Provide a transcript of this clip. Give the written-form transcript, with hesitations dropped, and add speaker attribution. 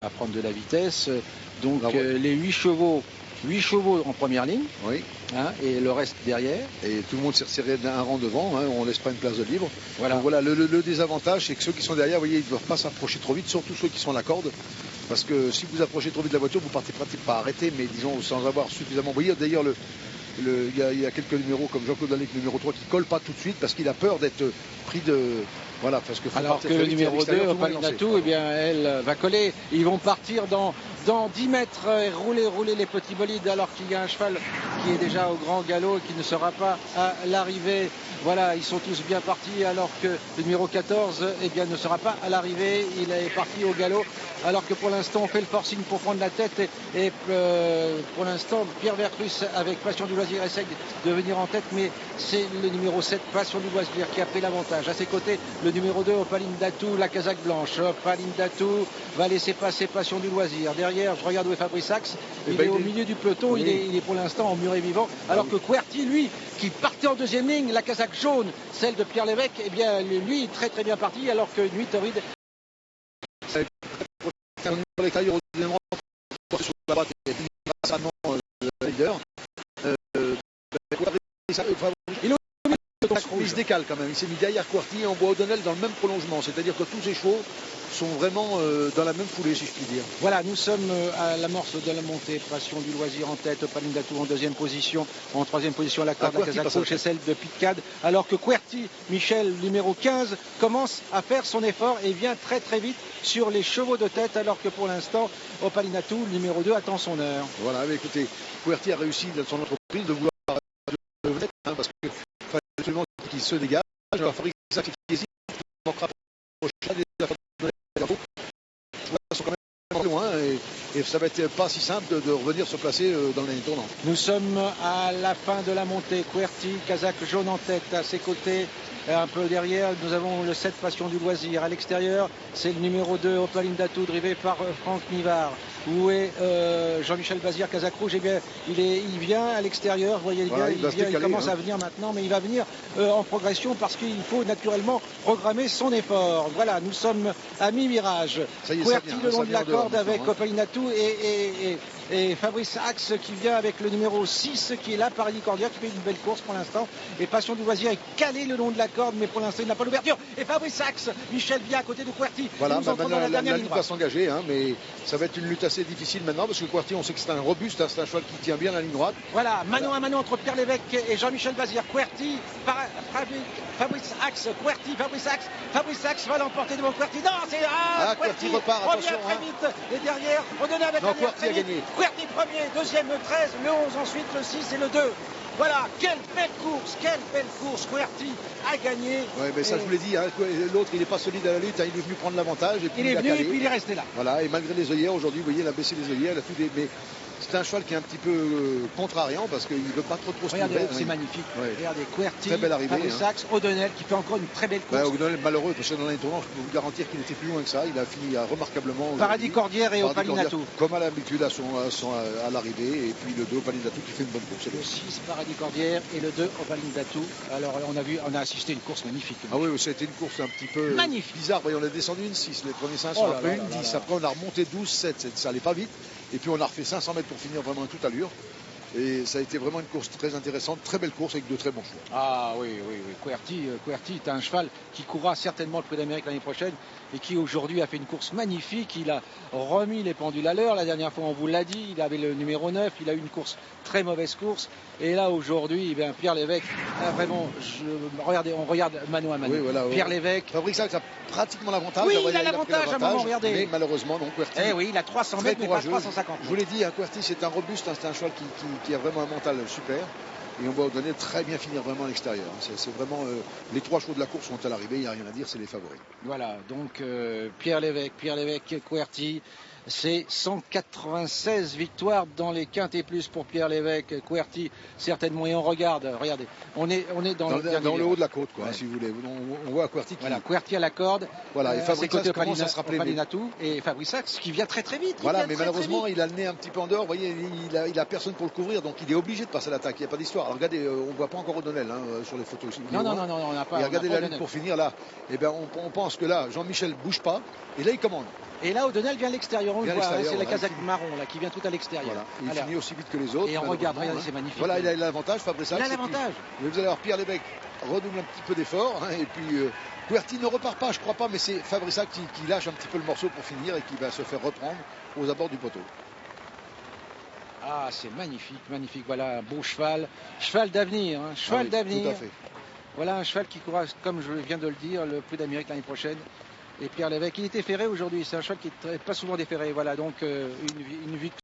Speaker 1: à prendre de la vitesse. Donc les 8 chevaux en première ligne,
Speaker 2: oui.
Speaker 1: Hein, et le reste derrière.
Speaker 2: Et tout le monde s'est resserré d'un rang devant, hein, on laisse pas une place de libre.
Speaker 1: Voilà.
Speaker 2: Donc voilà, le désavantage, c'est que ceux qui sont derrière, vous voyez, ils ne doivent pas s'approcher trop vite, surtout ceux qui sont à la corde. Parce que si vous approchez trop vite de la voiture, vous partez pratiquement pas arrêter, mais disons sans avoir suffisamment. Vous voyez d'ailleurs il y a quelques numéros comme Jean-Claude Danic, numéro 3, qui ne colle pas tout de suite parce qu'il a peur d'être pris de. Voilà, parce que
Speaker 1: alors que le numéro 2, Opalinatou, eh bien, elle va coller. Ils vont partir dans 10 mètres et rouler les petits bolides, alors qu'il y a un cheval qui est déjà au grand galop et qui ne sera pas à l'arrivée. Voilà, ils sont tous bien partis, alors que le numéro 14 eh bien, ne sera pas à l'arrivée. Il est parti au galop, alors que pour l'instant on fait le forcing pour prendre la tête et pour l'instant Pierre Vercruz avec Passion du Loisir essaie de venir en tête, mais c'est le numéro 7 Passion du Loisir qui a pris l'avantage. À ses côtés, le numéro 2 Opalinatou, la casaque blanche. Opalinatou va laisser passer Passion du Loisir. Derrière, je regarde où est Fabrice Sachs, il est au milieu du peloton, oui. il est pour l'instant en muret vivant, alors que Querty, lui, qui partait en deuxième ligne, la casaque jaune, celle de Pierre Lévesque, eh bien lui très très bien parti, alors que Nuit Torride
Speaker 2: il se décale quand même, il s'est mis derrière Querty et on voit O'Donnell dans le même prolongement, c'est-à-dire que tous ces chevaux sont vraiment dans la même foulée, si je puis dire.
Speaker 1: Voilà, nous sommes à l'amorce de la montée. Passion du Loisir en tête, Opalinatou en deuxième position, en troisième position la corde, la casaque rouge et celle de Pitcad, alors que Querty, Michel, numéro 15, commence à faire son effort et vient très très vite sur les chevaux de tête, alors que pour l'instant, Opalinatou, numéro 2, attend son heure.
Speaker 2: Voilà, mais écoutez, Querty a réussi dans son entreprise de vouloir le vedette, hein, parce qu'il fallait absolument qu'il se dégage. Alors, Fabrice Sachs qui hésite, manquera sont quand même loin et ça va être pas si simple de revenir se placer dans l'année tournante.
Speaker 1: Nous sommes à la fin de la montée. Querty, casaque jaune en tête, à ses côtés. Un peu derrière, nous avons le 7 Passion du Loisir. À l'extérieur, c'est le numéro 2 Opalinatou, drivé par Franck Nivard. Où est Jean-Michel Bazir, casaque rouge? Eh bien, il vient à l'extérieur, vous voyez bien, il commence à venir maintenant, mais il va venir en progression parce qu'il faut naturellement programmer son effort. Voilà, nous sommes à mi-virage. Querty le long de la corde avec Opalinatou et Fabrice Sachs qui vient avec le numéro 6 qui est là, Paradis Cordia, qui fait une belle course pour l'instant. Et Passion du Loisir est calé le long de la corde, mais pour l'instant il n'a pas l'ouverture. Et Fabrice Sachs, Michel vient à côté de Querty.
Speaker 2: Voilà, la lutte va s'engager, hein, mais ça va être une lutte assez difficile maintenant parce que Querty, on sait que c'est un robuste, hein, c'est un cheval qui tient bien la ligne droite.
Speaker 1: Voilà, mano à mano entre Pierre Lévesque et Jean-Michel Bazir. Querty, Fabrice Sachs, Querty, Fabrice Sachs va l'emporter devant Querty. Non, c'est
Speaker 2: Querty repart, attention,
Speaker 1: très vite. Et derrière, on donne avec
Speaker 2: Querty a gagné.
Speaker 1: Querty premier, deuxième le 13, le 11 ensuite, le 6 et le 2. Voilà, quelle belle course, Querty a gagné.
Speaker 2: Oui, mais ça je vous l'ai dit, hein, l'autre il n'est pas solide à la lutte, hein, il est venu prendre l'avantage.
Speaker 1: Il est venu et puis il est resté là.
Speaker 2: Voilà, et malgré les œillères, aujourd'hui, vous voyez, il a baissé les œillères, mais c'est un cheval qui est un petit peu contrariant parce qu'il ne veut pas trop se
Speaker 1: Regardez, c'est magnifique. Ouais. Regardez, Querty,
Speaker 2: très belle arrivée,
Speaker 1: Fabrice Sachs, O'Donnell qui fait encore une très belle course.
Speaker 2: O'Donnell malheureux parce que dans l'année tournante, je peux vous garantir qu'il était plus loin que ça. Il a fini remarquablement.
Speaker 1: Paradis Cordière et Opalinatou.
Speaker 2: Comme à l'habitude à l'arrivée. Et puis le 2 Opalinatou qui fait une bonne course.
Speaker 1: Le 6 Paradis Cordière et le 2 Opalinatou. Alors on a assisté à une course magnifique.
Speaker 2: Ah oui, c'était une course un petit peu bizarre. On a descendu une 6, les premiers 500, après une 10. Après on a remonté 12, 7. Ça allait pas vite. Et puis on a refait 500 mètres pour finir vraiment à toute allure. Et ça a été vraiment une course très intéressante, très belle course avec de très bons choix.
Speaker 1: Ah oui. Querty est un cheval qui courra certainement le Prix d'Amérique l'année prochaine et qui aujourd'hui a fait une course magnifique. Il a remis les pendules à l'heure. La dernière fois, on vous l'a dit, il avait le numéro 9. Il a eu une très mauvaise course. Et là, aujourd'hui, eh Pierre Lévesque, vraiment, on regarde mano à mano.
Speaker 2: Oui, voilà,
Speaker 1: Pierre Lévesque.
Speaker 2: Fabrice Sachs a pratiquement l'avantage.
Speaker 1: Oui, il a l'avantage à un moment, regardez.
Speaker 2: Mais malheureusement, non, Querty.
Speaker 1: Eh oui, il a 300 mètres, mais pas 350.
Speaker 2: Je vous l'ai dit, Querty, c'est un robuste, c'est un cheval qui a vraiment un mental super. Et on va donner très bien finir vraiment à l'extérieur. C'est vraiment les 3 chevaux de la course sont à l'arrivée, il n'y a rien à dire, c'est les favoris.
Speaker 1: Voilà, donc Pierre Lévesque, Querty. C'est 196 victoires dans les quintés plus pour Pierre Lévesque, Querty certainement. Et on regarde, regardez, on est dans
Speaker 2: le haut de la côte, quoi,
Speaker 1: ouais.
Speaker 2: Si vous voulez. On voit Querty qui...
Speaker 1: Voilà, Querty à la corde.
Speaker 2: Voilà, et Fabrice Sachs commence à se rappeler.
Speaker 1: Opalinatou et Fabrice Sachs qui vient très vite.
Speaker 2: Voilà, mais malheureusement, il a le nez un petit peu en dehors. Vous voyez, il a personne pour le couvrir, donc il est obligé de passer à l'attaque. Il n'y a pas d'histoire. Alors regardez, on ne voit pas encore O'Donnell sur les photos ici.
Speaker 1: Non, on n'a pas.
Speaker 2: Et regardez la lutte pour finir là. Eh bien, on pense que là, Jean-Michel bouge pas. Et là, il commande.
Speaker 1: Et là, O'Donnell vient à l'extérieur, on le voit, c'est la casaque
Speaker 2: voilà,
Speaker 1: marron là, qui vient tout à l'extérieur.
Speaker 2: Voilà. Il finit aussi vite que les autres.
Speaker 1: Et on regarde, regardez, c'est magnifique.
Speaker 2: Voilà, il a l'avantage, Fabrice.
Speaker 1: Il a l'avantage.
Speaker 2: Mais vous allez voir, Pierre Lévesque redouble un petit peu d'effort. Et puis, Querty ne repart pas, je crois pas, mais c'est Fabriçac qui lâche un petit peu le morceau pour finir et qui va se faire reprendre aux abords du poteau.
Speaker 1: Ah, c'est magnifique, magnifique. Voilà, un beau cheval. Cheval d'avenir, hein, cheval d'avenir.
Speaker 2: Tout à fait.
Speaker 1: Voilà un cheval qui courra, comme je viens de le dire, le Prix d'Amérique l'année prochaine. Et Pierre Lévesque, il était ferré aujourd'hui. C'est un cheval qui n'est pas souvent déferré. Voilà, donc une victoire.